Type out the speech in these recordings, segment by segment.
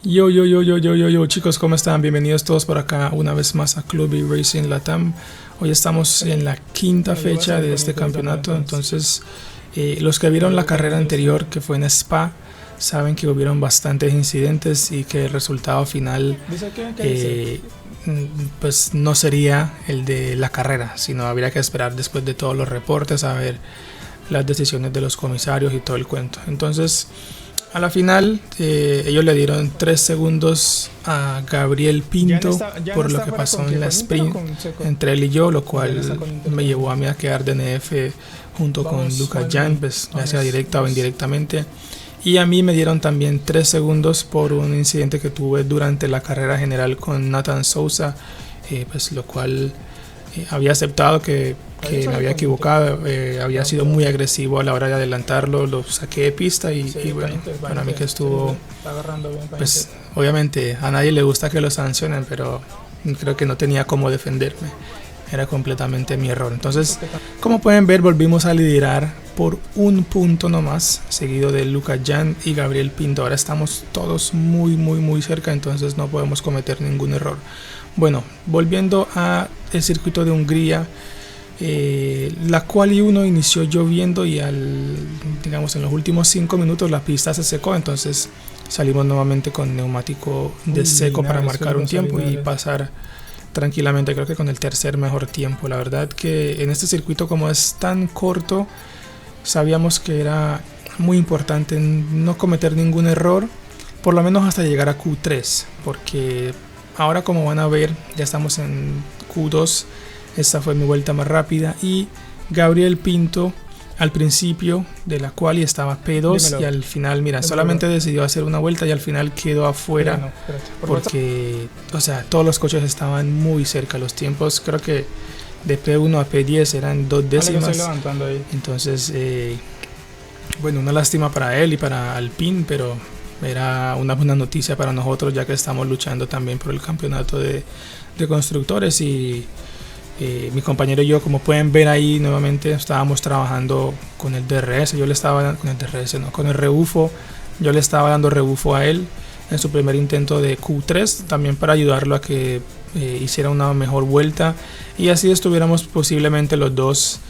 Yo, chicos, ¿cómo están? Bienvenidos todos por acá una vez más a Club Racing Latam. Hoy estamos en la quinta fecha de este campeonato, entonces los que vieron la carrera anterior, que fue en Spa, saben que hubieron bastantes incidentes y que el resultado final pues no sería el de la carrera, sino habría que esperar después de todos los reportes a ver las decisiones de los comisarios y todo el cuento. Entonces, a la final, ellos le dieron 3 segundos a Gabriel Pinto por lo que pasó en la sprint entre él y yo, lo cual me llevó a mí a quedar DNF junto con Lucas Jan, pues ya sea directa o indirectamente. Y a mí me dieron también 3 segundos por un incidente que tuve durante la carrera general con Nathan Souza, pues lo cual había aceptado que me había equivocado, había sido muy agresivo a la hora de adelantarlo, lo saqué de pista y bueno, para mí que estuvo, pues obviamente a nadie le gusta que lo sancionen, pero creo que no tenía cómo defenderme, era completamente mi error. Entonces, como pueden ver, volvimos a liderar por un punto nomás, seguido de Lucas Jan y Gabriel Pinto. Ahora estamos todos muy cerca, entonces no podemos cometer ningún error. Bueno, volviendo a el circuito de Hungría, la quali 1 inició lloviendo y digamos en los últimos 5 minutos la pista se secó, entonces salimos nuevamente con neumático de seco para marcar un tiempo y pasar tranquilamente, creo que con el tercer mejor tiempo. La verdad que en este circuito, como es tan corto, sabíamos que era muy importante no cometer ningún error, por lo menos hasta llegar a Q3, porque ahora, como van a ver, ya estamos en Q2. Esta fue mi vuelta más rápida y Gabriel Pinto al principio de la quali estaba P2 y al final, mira, solamente decidió hacer una vuelta y al final quedó afuera porque, o sea, todos los coches estaban muy cerca. Los tiempos, creo que de P1 a P10 eran 2 décimas. Entonces, bueno, una lástima para él y para Alpine, pero era una buena noticia para nosotros, ya que estamos luchando también por el campeonato de constructores. Y mi compañero y yo, como pueden ver ahí nuevamente, estábamos trabajando con el DRS. Yo le estaba dando con el DRS, no, con el rebufo. Yo le estaba dando rebufo a él en su primer intento de Q3, también para ayudarlo a que hiciera una mejor vuelta y así estuviéramos posiblemente los dos,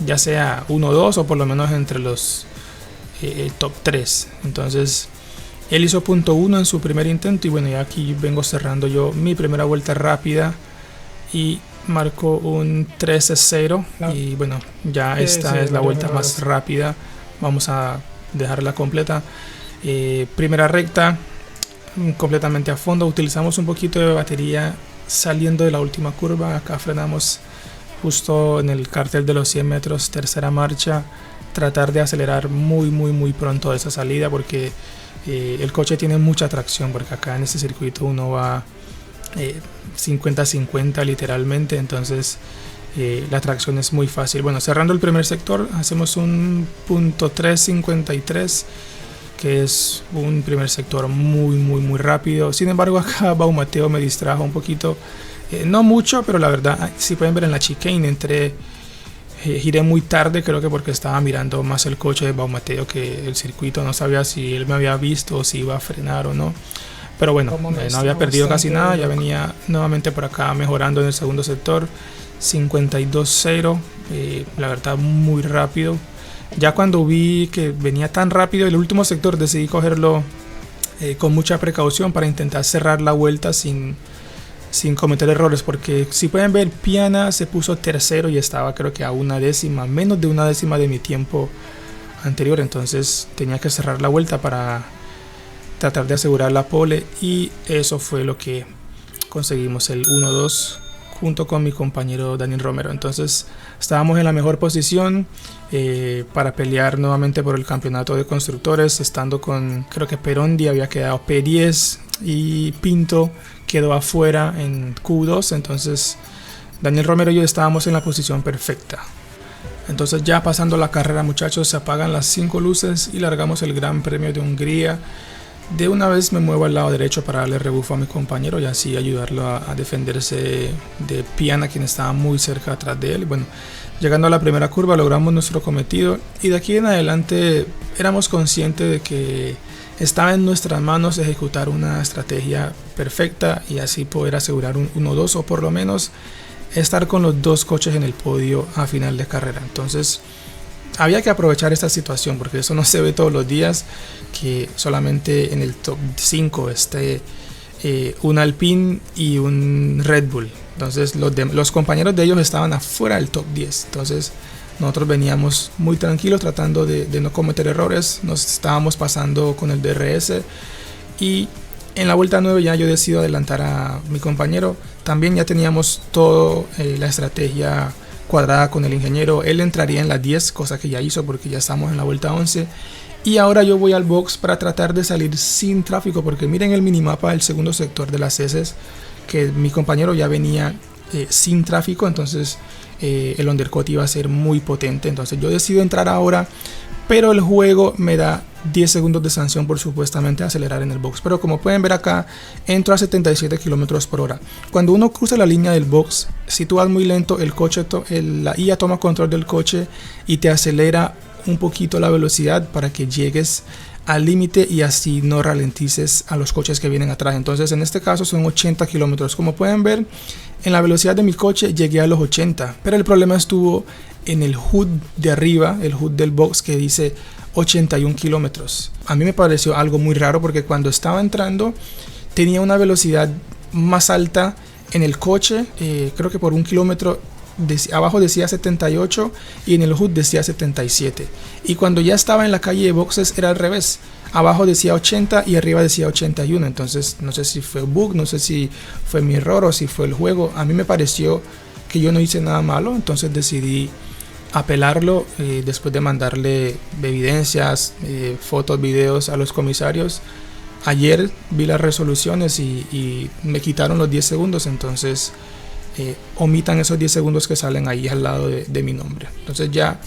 ya sea 1-2 o por lo menos entre los top 3. Entonces él hizo punto 1 en su primer intento y bueno, ya aquí vengo cerrando yo mi primera vuelta rápida y marcó un 13-0 y bueno, ya esta es la vuelta más rápida, vamos a dejarla completa. Primera recta completamente a fondo, utilizamos un poquito de batería saliendo de la última curva, acá frenamos justo en el cartel de los 100 metros, tercera marcha, tratar de acelerar muy pronto esa salida porque el coche tiene mucha tracción, porque acá en este circuito uno va 50-50 literalmente, entonces la tracción es muy fácil. Bueno, cerrando el primer sector hacemos un punto 3.53, que es un primer sector muy rápido. Sin embargo, acá Baumateo me distrajo un poquito, no mucho, pero la verdad, si pueden ver en la chicane giré muy tarde, creo que porque estaba mirando más el coche de Baumateo que el circuito. No sabía si él me había visto o si iba a frenar o no, pero bueno, no había perdido casi nada. Ya venía nuevamente por acá mejorando en el segundo sector, 52.0, la verdad muy rápido. Ya cuando vi que venía tan rápido el último sector, decidí cogerlo con mucha precaución para intentar cerrar la vuelta sin cometer errores, porque si pueden ver, Piana se puso tercero y estaba creo que a una décima, menos de una décima de mi tiempo anterior, entonces tenía que cerrar la vuelta para tratar de asegurar la pole y eso fue lo que conseguimos, el 1-2 junto con mi compañero Daniel Romero. Entonces estábamos en la mejor posición para pelear nuevamente por el campeonato de constructores, estando con, creo que Perondi había quedado P10 y Pinto quedó afuera en Q2, entonces Daniel Romero y yo estábamos en la posición perfecta. Entonces, ya pasando la carrera, muchachos, se apagan las 5 luces y largamos el Gran Premio de Hungría. De una vez me muevo al lado derecho para darle rebufo a mi compañero y así ayudarlo a defenderse de Piana, quien estaba muy cerca atrás de él. Bueno, llegando a la primera curva logramos nuestro cometido y de aquí en adelante éramos conscientes de que estaba en nuestras manos ejecutar una estrategia perfecta y así poder asegurar un 1-2 o por lo menos estar con los dos coches en el podio a final de carrera. Entonces había que aprovechar esta situación porque eso no se ve todos los días, que solamente en el top 5 esté un Alpine y un Red Bull. Entonces los compañeros de ellos estaban afuera del top 10. Entonces nosotros veníamos muy tranquilos tratando de no cometer errores. Nos estábamos pasando con el DRS y en la vuelta 9 ya yo decido adelantar a mi compañero. También ya teníamos toda la estrategia cuadrada con el ingeniero. Él entraría en la 10, cosa que ya hizo porque ya estamos en la vuelta 11. Y ahora yo voy al box para tratar de salir sin tráfico, porque miren el minimapa del segundo sector de las heces, que mi compañero ya venía sin tráfico, entonces el undercut iba a ser muy potente. Entonces yo decido entrar ahora, pero el juego me da 10 segundos de sanción por supuestamente acelerar en el box. Pero como pueden ver acá, entro a 77 km por hora. Cuando uno cruza la línea del box, si tú vas muy lento, el coche, la IA toma control del coche y te acelera un poquito la velocidad para que llegues al límite y así no ralentices a los coches que vienen atrás. Entonces en este caso son 80 kilómetros. Como pueden ver, en la velocidad de mi coche llegué a los 80, pero el problema estuvo en el HUD de arriba, el HUD del box, que dice 81 kilómetros. A mí me pareció algo muy raro porque cuando estaba entrando tenía una velocidad más alta en el coche, creo que por 1 kilómetro abajo decía 78 y en el HUD decía 77, y cuando ya estaba en la calle de boxes era al revés, abajo decía 80 y arriba decía 81. Entonces no sé si fue bug, no sé si fue mi error o si fue el juego. A mí me pareció que yo no hice nada malo, entonces decidí apelarlo después de mandarle evidencias, fotos, videos a los comisarios. Ayer vi las resoluciones y me quitaron los 10 segundos, entonces omitan esos 10 segundos que salen ahí al lado de mi nombre. Entonces ya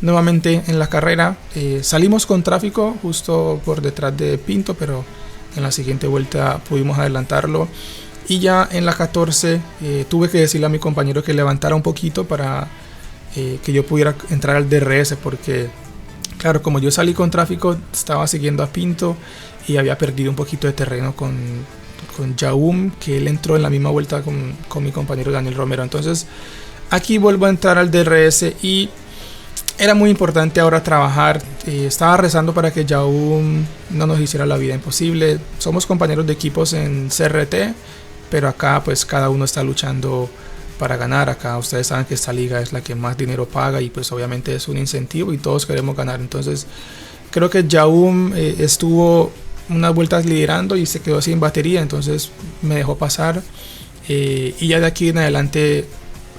nuevamente en la carrera salimos con tráfico justo por detrás de Pinto, pero en la siguiente vuelta pudimos adelantarlo. Y ya en la 14 tuve que decirle a mi compañero que levantara un poquito para que yo pudiera entrar al DRS, porque claro, como yo salí con tráfico, estaba siguiendo a Pinto y había perdido un poquito de terreno con Jaum, que él entró en la misma vuelta con mi compañero Daniel Romero. Entonces aquí vuelvo a entrar al DRS y era muy importante ahora trabajar. Estaba rezando para que Jaum no nos hiciera la vida imposible. Somos compañeros de equipos en CRT, pero acá pues cada uno está luchando para ganar. Acá ustedes saben que esta liga es la que más dinero paga y pues obviamente es un incentivo y todos queremos ganar. Entonces creo que Jaum estuvo unas vueltas liderando y se quedó sin batería, entonces me dejó pasar, y ya de aquí en adelante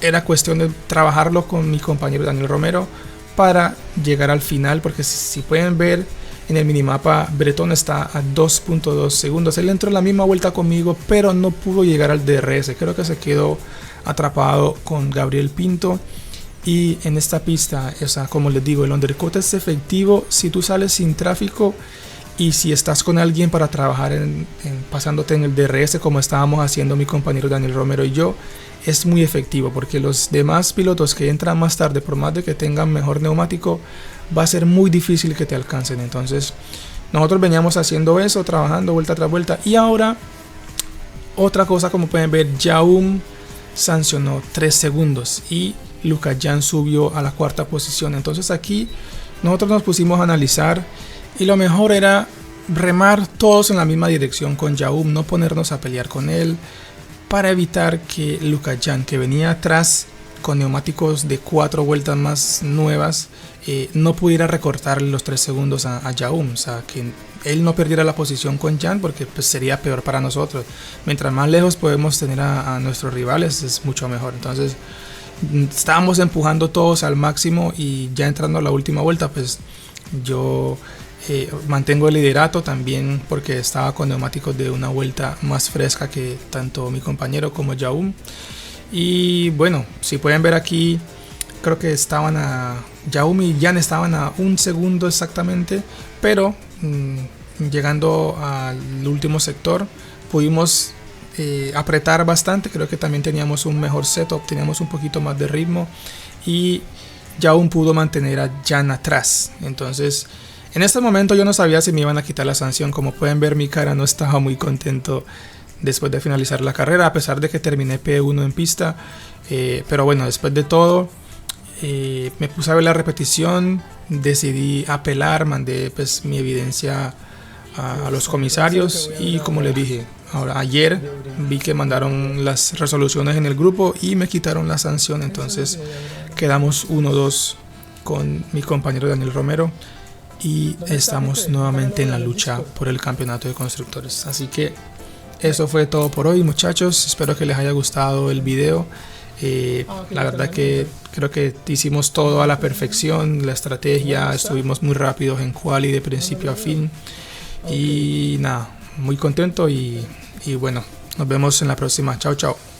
era cuestión de trabajarlo con mi compañero Daniel Romero para llegar al final, porque si pueden ver en el minimapa, Bretón está a 2.2 segundos. Él entró en la misma vuelta conmigo, pero no pudo llegar al DRS. Creo que se quedó atrapado con Gabriel Pinto. Y en esta pista, o sea, como les digo, el undercut es efectivo si tú sales sin tráfico y si estás con alguien para trabajar pasándote en el DRS, como estábamos haciendo mi compañero Daniel Romero y yo. Es muy efectivo porque los demás pilotos que entran más tarde, por más de que tengan mejor neumático, va a ser muy difícil que te alcancen. Entonces nosotros veníamos haciendo eso, trabajando vuelta tras vuelta. Y ahora otra cosa, como pueden ver, Jaum sancionó 3 segundos y Lucayan subió a la 4ª posición. Entonces aquí nosotros nos pusimos a analizar y lo mejor era remar todos en la misma dirección con Jaum, no ponernos a pelear con él, para evitar que Lucayan, que venía atrás con neumáticos de 4 vueltas más nuevas, no pudiera recortarle los 3 segundos a Jaum. O sea, que él no perdiera la posición con Jan, porque pues, sería peor para nosotros. Mientras más lejos podemos tener a nuestros rivales, es mucho mejor. Entonces estábamos empujando todos al máximo y ya entrando a la última vuelta, pues yo mantengo el liderato también porque estaba con neumáticos de una vuelta más fresca que tanto mi compañero como Jaum. Y bueno, si pueden ver aquí, creo que Jaum y Jan estaban a 1 segundo exactamente, pero llegando al último sector pudimos apretar bastante. Creo que también teníamos un mejor setup, teníamos un poquito más de ritmo y Jaum pudo mantener a Jan atrás. Entonces En este momento yo no sabía si me iban a quitar la sanción. Como pueden ver, mi cara no estaba muy contento después de finalizar la carrera, a pesar de que terminé P1 en pista. Pero bueno, después de todo, me puse a ver la repetición, decidí apelar, mandé pues mi evidencia a los comisarios y como les dije, ayer vi que mandaron las resoluciones en el grupo y me quitaron la sanción. Entonces quedamos 1-2 con mi compañero Daniel Romero y estamos nuevamente en la lucha por el campeonato de constructores. Así que eso fue todo por hoy, muchachos. Espero que les haya gustado el video. La verdad que creo que hicimos todo a la perfección, la estrategia, estuvimos muy rápidos en quali de principio a fin y nada, muy contento y bueno, nos vemos en la próxima. Chao, chao.